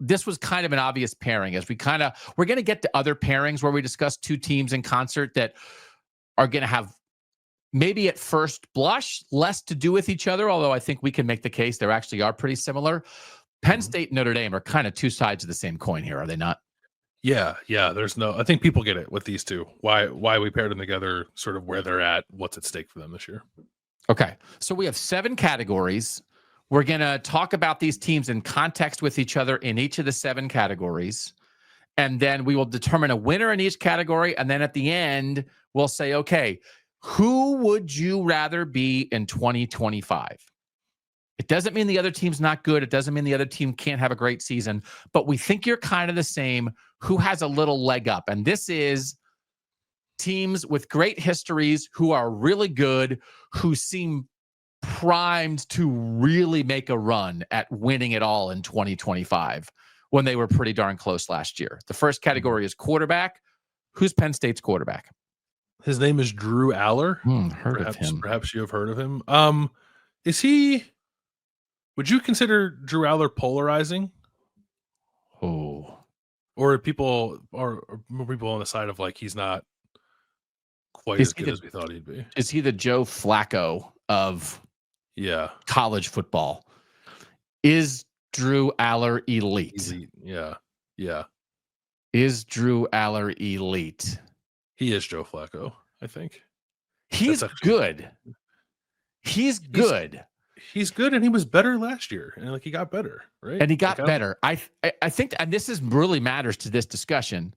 this was kind of an obvious pairing as we're going to get to other pairings where we discuss two teams in concert that are going to have maybe at first blush less to do with each other, although I think we can make the case they actually are pretty similar. Penn State and Notre Dame are kind of two sides of the same coin here, are they not? Yeah. I think people get it with these two. Why we paired them together, sort of where they're at, what's at stake for them this year. Okay. So we have 7 categories. We're going to talk about these teams in context with each other in each of the 7 categories. And then we will determine a winner in each category. And then at the end, we'll say, okay, who would you rather be in 2025? It doesn't mean the other team's not good. It doesn't mean the other team can't have a great season, but we think you're kind of the same. Who has a little leg up? And this is teams with great histories who are really good, who seem primed to really make a run at winning it all in 2025 when they were pretty darn close last year. The first category is quarterback. Who's Penn State's quarterback? His name is Drew Aller. Heard of him. Perhaps you have heard of him. Would you consider Drew Aller polarizing? Oh. Or people on the side of like he's not quite as good as we thought he'd be? Is he the Joe Flacco of college football? Is Drew Aller elite? Yeah. Is Drew Aller elite? He is Joe Flacco, I think. He's good. He's good. He's good, and he was better last year, and like he got better, right? And he got better. I think, and this is really matters to this discussion.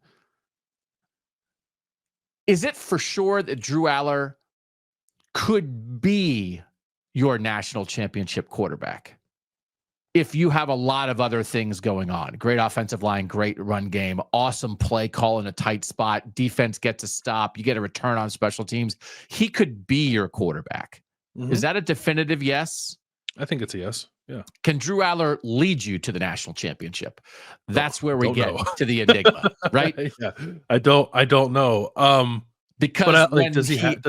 Is it for sure that Drew Aller could be your national championship quarterback if you have a lot of other things going on? Great offensive line, great run game, awesome play call in a tight spot, defense gets a stop, you get a return on special teams. He could be your quarterback. Mm-hmm. Is that a definitive yes? I think it's a yes. Yeah. Can Drew Aller lead you to the national championship? That's where we get to the enigma, right? Yeah. I don't know. Because does he have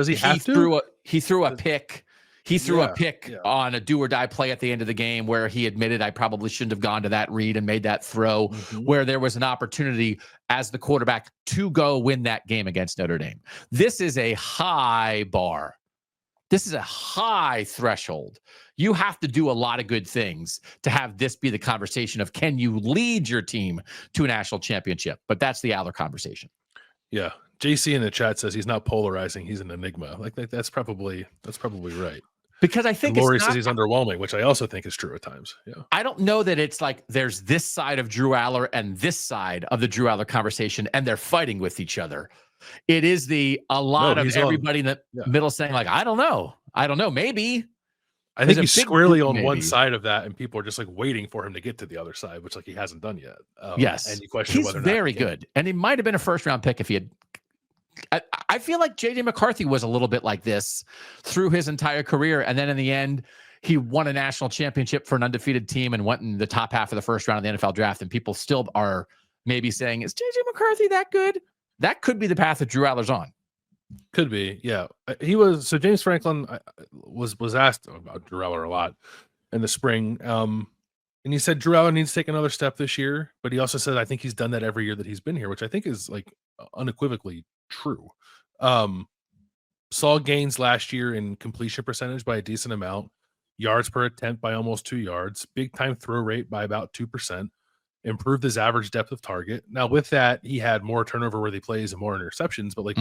to? He threw a pick. He threw a pick on a do or die play at the end of the game where he admitted I probably shouldn't have gone to that read and made that throw, where there was an opportunity as the quarterback to go win that game against Notre Dame. This is a high bar. This is a high threshold. You have to do a lot of good things to have this be the conversation of can you lead your team to a national championship? But that's the Aller conversation. Yeah. JC in the chat says he's not polarizing. He's an enigma. Like that's probably right. Because I think Lori says he's underwhelming, which I also think is true at times. Yeah. I don't know that it's like there's this side of Drew Aller and this side of the Drew Aller conversation, and they're fighting with each other. It is everybody in the middle saying like, I don't know, maybe. I think he's squarely on one side of that, and people are just like waiting for him to get to the other side, which like he hasn't done yet. Yes, and you question whether or not very good, and he might have been a first-round pick if he had. I feel like J.J. McCarthy was a little bit like this through his entire career, and then in the end, he won a national championship for an undefeated team and went in the top half of the first round of the NFL draft, and people still are maybe saying, is J.J. McCarthy that good? That could be the path that Drew Aller's on. Could be, yeah. He was so James Franklin was asked about Drew Aller a lot in the spring, and he said Drew Aller needs to take another step this year. But he also said I think he's done that every year that he's been here, which I think is like unequivocally true. Saw gains last year in completion percentage by a decent amount, yards per attempt by almost 2 yards, big time throw rate by about 2%. Improved his average depth of target. Now, with that, he had more turnover-worthy plays and more interceptions, but like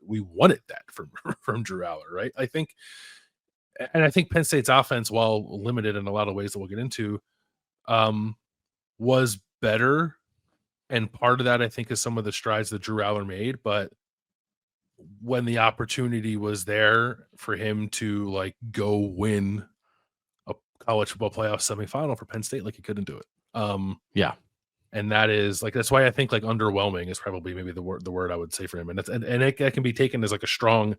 we wanted that from Drew Aller, right? I think Penn State's offense, while limited in a lot of ways that we'll get into, was better, and part of that I think is some of the strides that Drew Aller made. But when the opportunity was there for him to like go win a college football playoff semifinal for Penn State, like he couldn't do it. And that is like, that's why I think like underwhelming is probably maybe the word I would say for him. And it can be taken as like a strong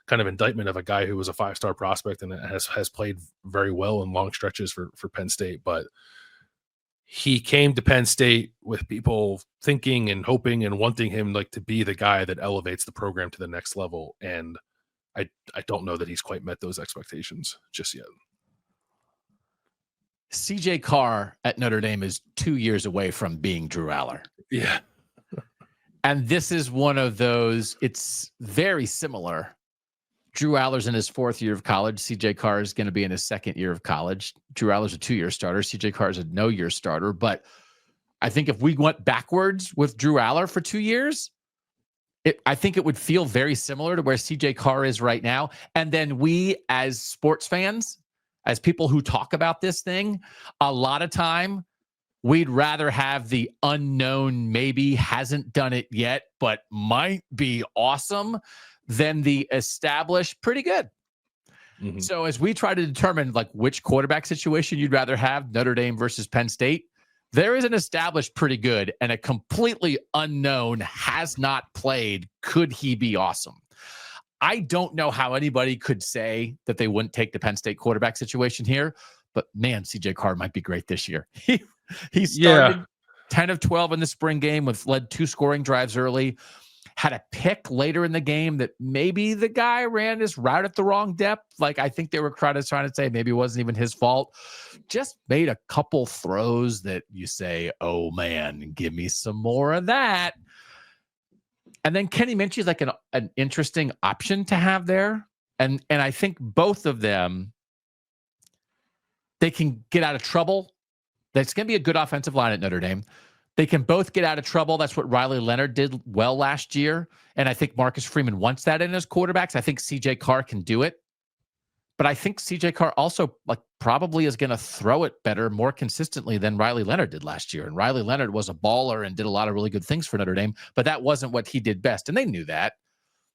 kind of indictment of a guy who was a 5-star prospect and has played very well in long stretches for Penn State. But he came to Penn State with people thinking and hoping and wanting him like to be the guy that elevates the program to the next level. And I don't know that he's quite met those expectations just yet. CJ Carr at Notre Dame is 2 years away from being Drew Aller. Yeah. And this is one of those, it's very similar. Drew Aller's in his 4th year of college. CJ Carr is going to be in his 2nd year of college. Drew Aller's a 2-year starter. CJ Carr is a no-year starter. But I think if we went backwards with Drew Aller for 2 years, I think it would feel very similar to where CJ Carr is right now. And then we, as sports fans, as people who talk about this thing, a lot of time, we'd rather have the unknown, maybe hasn't done it yet, but might be awesome, than the established, pretty good. Mm-hmm. So as we try to determine like which quarterback situation you'd rather have, Notre Dame versus Penn State, there is an established pretty good and a completely unknown has not played. Could he be awesome? I don't know how anybody could say that they wouldn't take the Penn State quarterback situation here, but man, CJ Carr might be great this year. He started 10 of 12 in the spring game, led 2 scoring drives early, had a pick later in the game that maybe the guy ran his route at the wrong depth. Like I think they were trying to say maybe it wasn't even his fault. Just made a couple throws that you say, oh man, give me some more of that. And then Kenny Minchey is like an interesting option to have there. And I think both of them, they can get out of trouble. That's going to be a good offensive line at Notre Dame. They can both get out of trouble. That's what Riley Leonard did well last year. And I think Marcus Freeman wants that in his quarterbacks. I think CJ Carr can do it. But I think CJ Carr also probably is going to throw it better, more consistently than Riley Leonard did last year. And Riley Leonard was a baller and did a lot of really good things for Notre Dame, but that wasn't what he did best. And they knew that.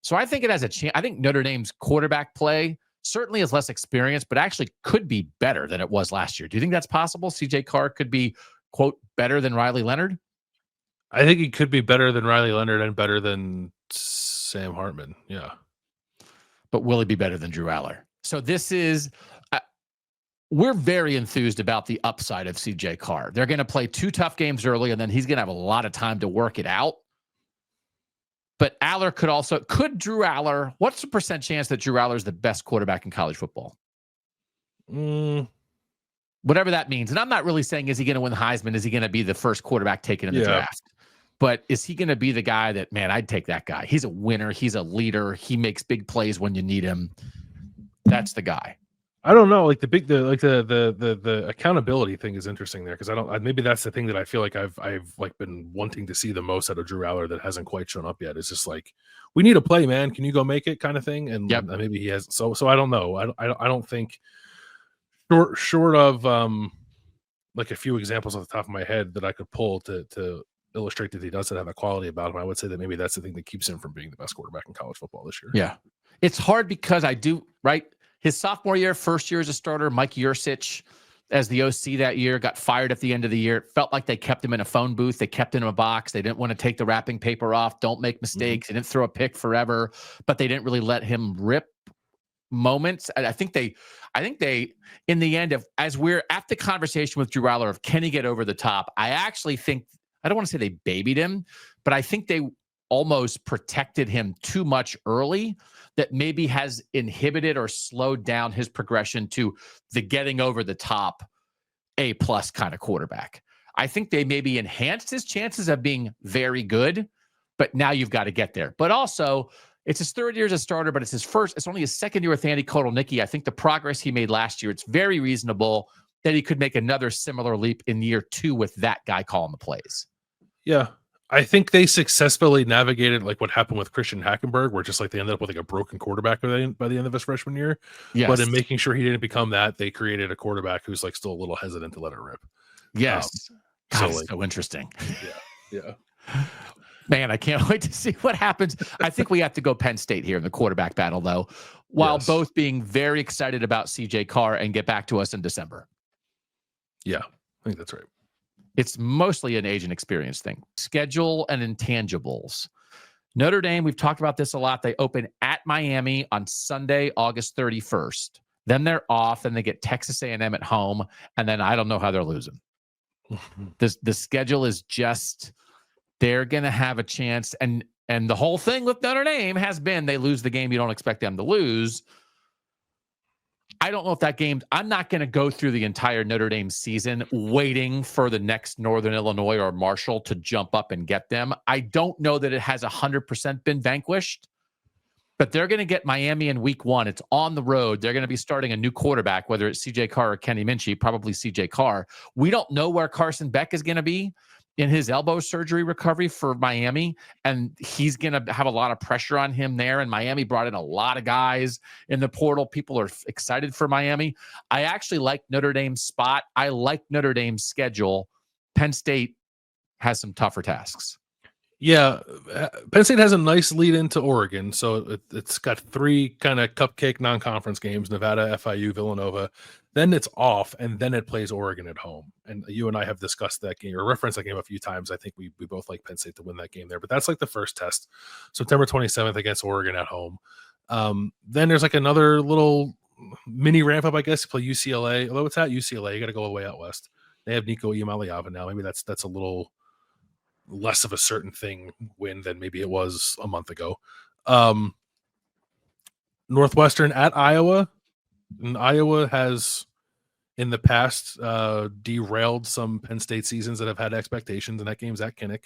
So I think it has a chance. I think Notre Dame's quarterback play certainly is less experienced, but actually could be better than it was last year. Do you think that's possible? CJ Carr could be, quote, better than Riley Leonard? I think he could be better than Riley Leonard and better than Sam Hartman. Yeah. But will he be better than Drew Aller? So this is, we're very enthused about the upside of CJ Carr. They're going to play 2 tough games early, and then he's going to have a lot of time to work it out. But Aller could Drew Aller, what's the % chance that Drew Aller is the best quarterback in college football? Whatever that means. And I'm not really saying, is he going to win the Heisman? Is he going to be the first quarterback taken in the draft? But is he going to be the guy that, man, I'd take that guy. He's a winner. He's a leader. He makes big plays when you need him. That's the guy. I don't know. Like the accountability thing is interesting there. Cause maybe that's the thing that I feel like I've like been wanting to see the most out of Drew Aller that hasn't quite shown up yet. It's just like, we need a play, man. Can you go make it kind of thing? And maybe he has. So I don't know. I don't think short of like a few examples off the top of my head that I could pull to illustrate that he doesn't have a quality about him. I would say that maybe that's the thing that keeps him from being the best quarterback in college football this year. Yeah. It's hard because his sophomore year, first year as a starter, Mike Yursich as the OC that year got fired at the end of the year. It felt like they kept him in a phone booth. They kept him in a box. They didn't want to take the wrapping paper off. Don't make mistakes. They didn't throw a pick forever, but they didn't really let him rip moments. I think they, in the end, as we're at the conversation with Drew Aller of can he get over the top, I actually think, I don't want to say they babied him, but I think they almost protected him too much early that maybe has inhibited or slowed down his progression to the getting over the top A+ kind of quarterback. I think they maybe enhanced his chances of being very good, but now you've got to get there. But also, it's his 3rd year as a starter, but it's only his 2nd year with Andy Kotelnicki. I think the progress he made last year, it's very reasonable that he could make another similar leap in year 2 with that guy calling the plays. Yeah. I think they successfully navigated like what happened with Christian Hackenberg, where just like they ended up with like a broken quarterback by the end of his freshman year. Yes. But in making sure he didn't become that, they created a quarterback who's like still a little hesitant to let it rip. Yes. So interesting. Yeah. Man, I can't wait to see what happens. I think we have to go Penn State here in the quarterback battle, though, while both being very excited about CJ Carr and get back to us in December. Yeah, I think that's right. It's mostly an age and experience thing. Schedule and intangibles. Notre Dame, we've talked about this a lot. They open at Miami on Sunday, August 31st. Then they're off, and they get Texas A&M at home, and then I don't know how they're losing. The schedule is just, they're going to have a chance, and the whole thing with Notre Dame has been they lose the game you don't expect them to lose. I don't know if that game, I'm not going to go through the entire Notre Dame season waiting for the next Northern Illinois or Marshall to jump up and get them. I don't know that it has 100% been vanquished, but they're going to get Miami in week 1. It's on the road. They're going to be starting a new quarterback, whether it's CJ Carr or Kenny Minchie, probably CJ Carr. We don't know where Carson Beck is going to be in his elbow surgery recovery for Miami, and he's going to have a lot of pressure on him there. And Miami brought in a lot of guys in the portal. People are excited for Miami. I actually like Notre Dame's spot. I like Notre Dame's schedule. Penn State has some tougher tasks. Yeah, Penn State has a nice lead into Oregon, so it's got 3 kind of cupcake non-conference games: Nevada, FIU, Villanova. Then it's off, and then it plays Oregon at home. And you and I have discussed that game or referenced that game a few times. I think we both like Penn State to win that game there. But that's like the first test, September 27th against Oregon at home. Then there's like another little mini ramp up, I guess, to play UCLA. Although it's at UCLA, you got to go all the way out west. They have Nico Iamaleava now. Maybe that's a little less of a certain thing win than maybe it was a month ago. Northwestern at Iowa, and Iowa has in the past derailed some Penn State seasons that have had expectations, and that game's at Kinnick.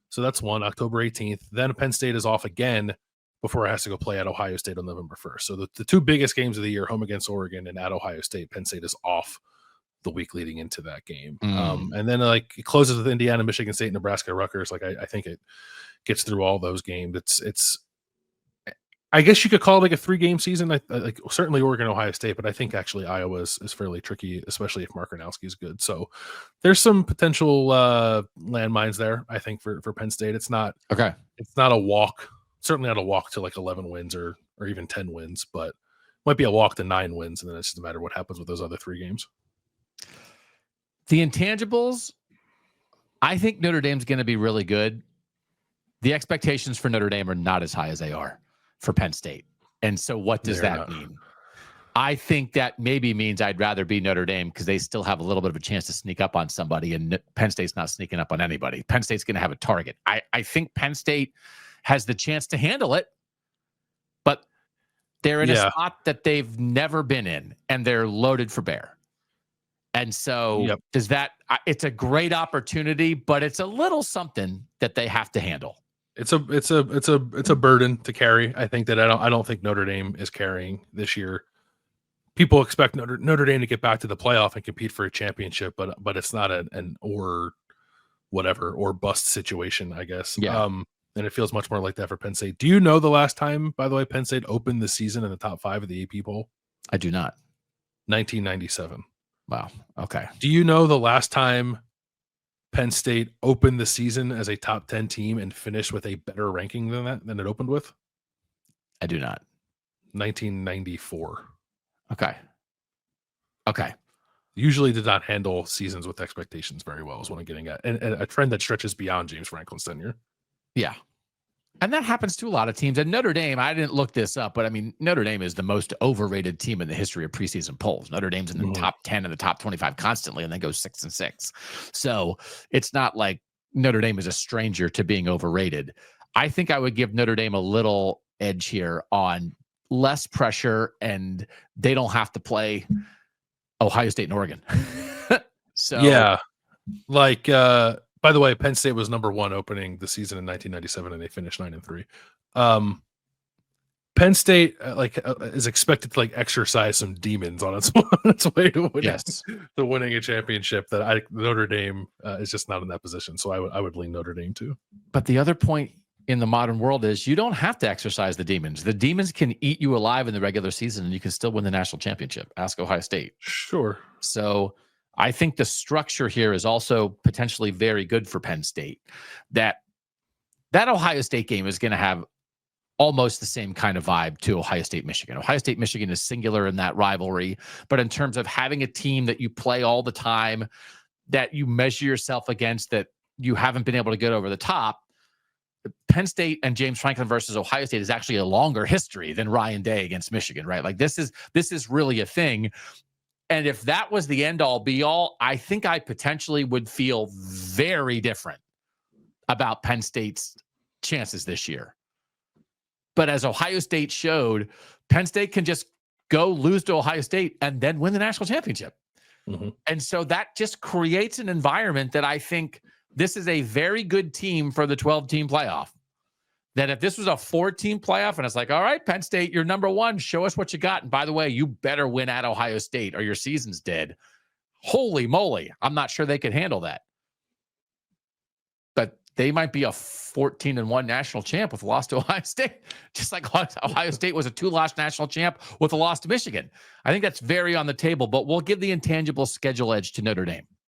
So that's one, October 18th. Then Penn State is off again before it has to go play at Ohio State on November 1st. So the 2 biggest games of the year, home against Oregon and at Ohio State, Penn State is off the week leading into that game. And then like it closes with Indiana, Michigan State, Nebraska, Rutgers. Like I think it gets through all those games. It's I guess you could call it like a 3-game season. Like certainly Oregon, Ohio State, but I think actually Iowa is fairly tricky, especially if Mark Gronowski is good. So there's some potential landmines there, I think, for Penn State. It's not a walk, certainly not a walk to like 11 wins or even 10 wins, but might be a walk to 9 wins. And then it's just a matter of what happens with those other 3 games. The intangibles, I think Notre Dame's going to be really good. The expectations for Notre Dame are not as high as they are for Penn State. And so what does that mean? I think that maybe means I'd rather be Notre Dame because they still have a little bit of a chance to sneak up on somebody, and Penn State's not sneaking up on anybody. Penn State's going to have a target. I think Penn State has the chance to handle it, but they're in a spot that they've never been in, and they're loaded for bear. And so does that, it's a great opportunity, but it's a little something that they have to handle. It's a burden to carry. I think that I don't think Notre Dame is carrying this year. People expect Notre Dame to get back to the playoff and compete for a championship, but it's not an or bust situation, I guess. Yeah. And it feels much more like that for Penn State. Do you know the last time, by the way, Penn State opened the season in the top 5 of the AP poll? I do not. 1997. Wow. Okay. Do you know the last time Penn State opened the season as a top 10 team and finished with a better ranking than it opened with? I do not. 1994. Okay. Usually did not handle seasons with expectations very well is what I'm getting at. And a trend that stretches beyond James Franklin's tenure. Yeah. And that happens to a lot of teams. And Notre Dame, I didn't look this up, but I mean, Notre Dame is the most overrated team in the history of preseason polls. Notre Dame's in the top 10 and the top 25 constantly, and then goes 6-6. So it's not like Notre Dame is a stranger to being overrated. I think I would give Notre Dame a little edge here on less pressure, and they don't have to play Ohio State and Oregon. So yeah, like, by the way, Penn State was number 1 opening the season in 1997, and they finished 9-3. Penn State is expected to like exercise some demons on its way to winning a championship. That Notre Dame is just not in that position, so I would lean Notre Dame too. But the other point in the modern world is you don't have to exercise the demons. The demons can eat you alive in the regular season, and you can still win the national championship. Ask Ohio State. Sure. So I think the structure here is also potentially very good for Penn State. That Ohio State game is going to have almost the same kind of vibe to Ohio State, Michigan. Ohio State, Michigan is singular in that rivalry, but in terms of having a team that you play all the time, that you measure yourself against, that you haven't been able to get over the top, Penn State and James Franklin versus Ohio State is actually a longer history than Ryan Day against Michigan, right? Like this is really a thing. And if that was the end all be all, I think I potentially would feel very different about Penn State's chances this year. But as Ohio State showed, Penn State can just go lose to Ohio State, and then win the national championship. Mhm. And so that just creates an environment that I think this is a very good team for the 12-team playoff. That if this was a 4-team playoff and it's like, all right, Penn State, you're number one, show us what you got. And by the way, you better win at Ohio State or your season's dead. Holy moly. I'm not sure they could handle that. But they might be a 14-1 national champ with a loss to Ohio State, just like Ohio State was a 2-loss national champ with a loss to Michigan. I think that's very on the table, but we'll give the intangible schedule edge to Notre Dame.